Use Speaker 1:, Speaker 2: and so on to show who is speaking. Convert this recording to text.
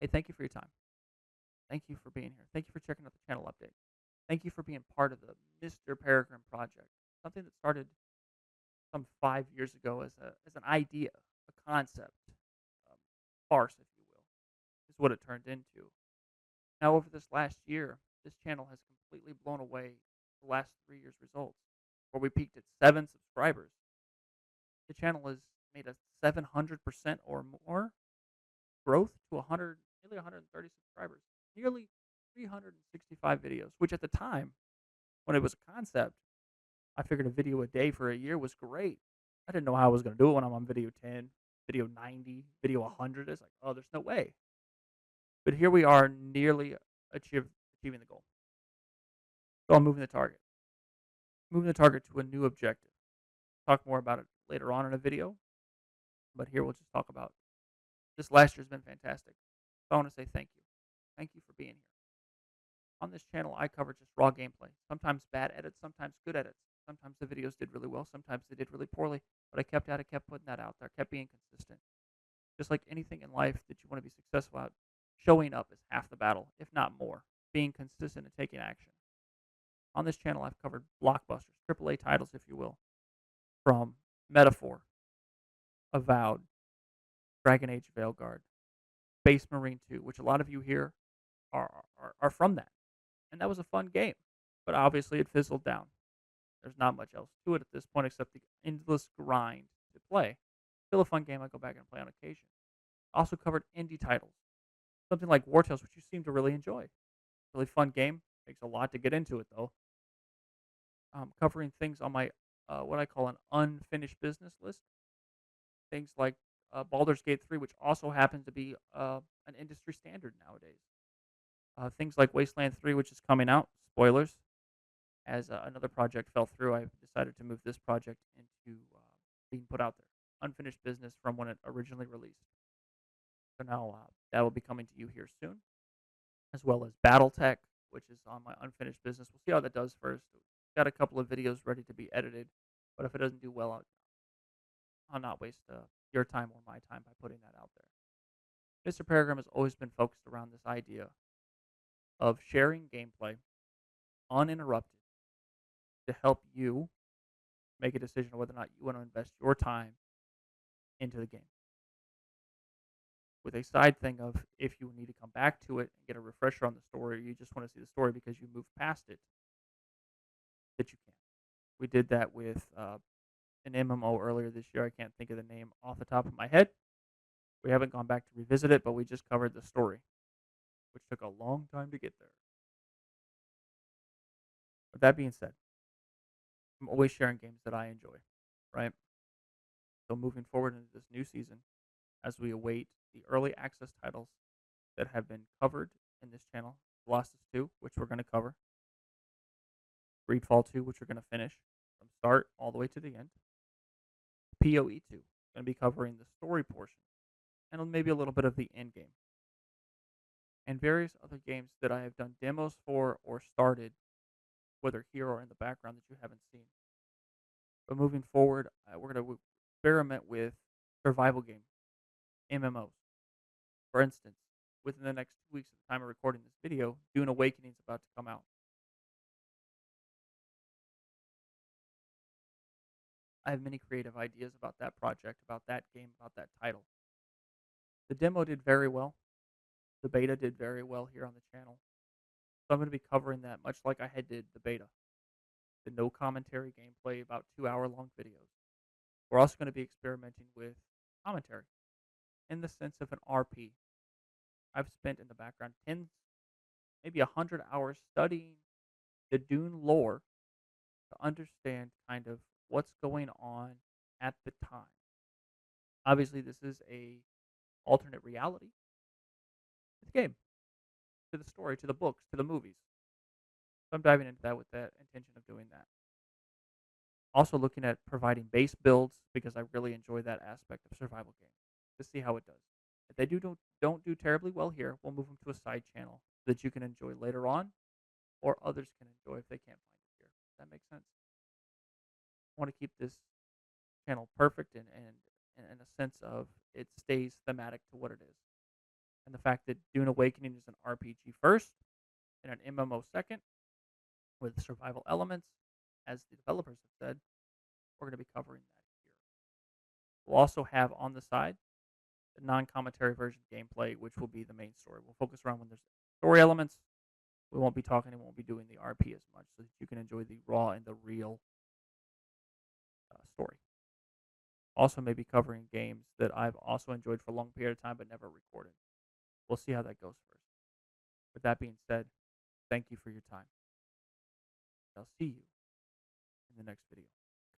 Speaker 1: Hey, thank you for your time. Thank you for being here. Thank you for checking out the channel update. Thank you for being part of the Mr. ParaGrim project. Something that started some 5 years ago as an idea, a concept, um, farce, if you will, is what it turned into. Now, over this last year, this channel has completely blown away the last 3 years' results, where we peaked at 7 subscribers. The channel has made a 700% or more growth to 100, nearly 130 subscribers, nearly 365 videos, which at the time, when it was a concept, I figured a video a day for a year was great. I didn't know how I was going to do it when I'm on video 10, video 90, video 100. It's like, oh, there's no way. But here we are, nearly achieving the goal. So I'm moving the target to a new objective. Talk more about it later on in a video, but here we'll just talk about this last year's been fantastic. So I want to say thank you. Thank you for being here. On this channel, I cover just raw gameplay. Sometimes bad edits, sometimes good edits. Sometimes the videos did really well, sometimes they did really poorly. But I kept at it, kept putting that out there, kept being consistent. Just like anything in life that you want to be successful at, showing up is half the battle, if not more. Being consistent and taking action. On this channel, I've covered blockbusters, AAA titles, if you will, from Metaphor, Avowed, Dragon Age Veilguard, Space Marine 2, which a lot of you here are from that. And that was a fun game, but obviously it fizzled down. There's not much else to it at this point except the endless grind to play. Still a fun game I go back and play on occasion. Also covered indie titles, something like War Tales, which you seem to really enjoy. Really fun game. Takes a lot to get into it though. Covering things on my what I call an unfinished business list. Things like Baldur's Gate 3, which also happens to be an industry standard nowadays. Things like Wasteland 3, which is coming out. Spoilers. As another project fell through, I decided to move this project into being put out there. Unfinished business from when it originally released. So now that will be coming to you here soon, as well as BattleTech, which is on my unfinished business. We'll see how that does first. Got a couple of videos ready to be edited, but if it doesn't do well, I'll not waste your time or my time by putting that out there. Mr. ParaGrim has always been focused around this idea of sharing gameplay uninterrupted to help you make a decision on whether or not you want to invest your time into the game. With a side thing of if you need to come back to it and get a refresher on the story, or you just want to see the story because you moved past it, that you can. We did that with an MMO earlier this year. I can't think of the name off the top of my head. We haven't gone back to revisit it, but we just covered the story, which took a long time to get there. With that being said, I'm always sharing games that I enjoy, right? So moving forward into this new season, as we await the early access titles that have been covered in this channel, Colossus 2, which we're going to cover, Greedfall 2, which we're going to finish from start all the way to the end, PoE 2, going to be covering the story portion, and maybe a little bit of the end game, and various other games that I have done demos for or started, whether here or in the background that you haven't seen. But moving forward, we're going to experiment with survival games, MMOs. For instance, within the next 2 weeks at the time of recording this video, Dune Awakening is about to come out. I have many creative ideas about that project, about that game, about that title. The demo did very well. The beta did very well here on the channel. So I'm going to be covering that much like I had did the beta. The no commentary gameplay, about 2 hour long videos. We're also going to be experimenting with commentary in the sense of an RP. I've spent in the background 10, maybe 100 hours studying the Dune lore to understand kind of what's going on at the time. Obviously, this is a alternate reality to the game, to the story, to the books, to the movies. So I'm diving into that with that intention of doing that. Also looking at providing base builds because I really enjoy that aspect of survival games to see how it does. If they don't do terribly well here, we'll move them to a side channel that you can enjoy later on, or others can enjoy if they can't find it here. Does that make sense? I want to keep this channel perfect and in a sense of it stays thematic to what it is. and the fact that Dune Awakening is an RPG first and an MMO second with survival elements, as the developers have said. We're going to be covering that here. We'll also have on the side the non-commentary version gameplay, which will be the main story. We'll focus around when there's story elements. We won't be talking and won't be doing the RP as much, so that you can enjoy the raw and the real story. Also, maybe covering games that I've also enjoyed for a long period of time but never recorded. We'll see how that goes first. With that being said, thank you for your time. I'll see you in the next video.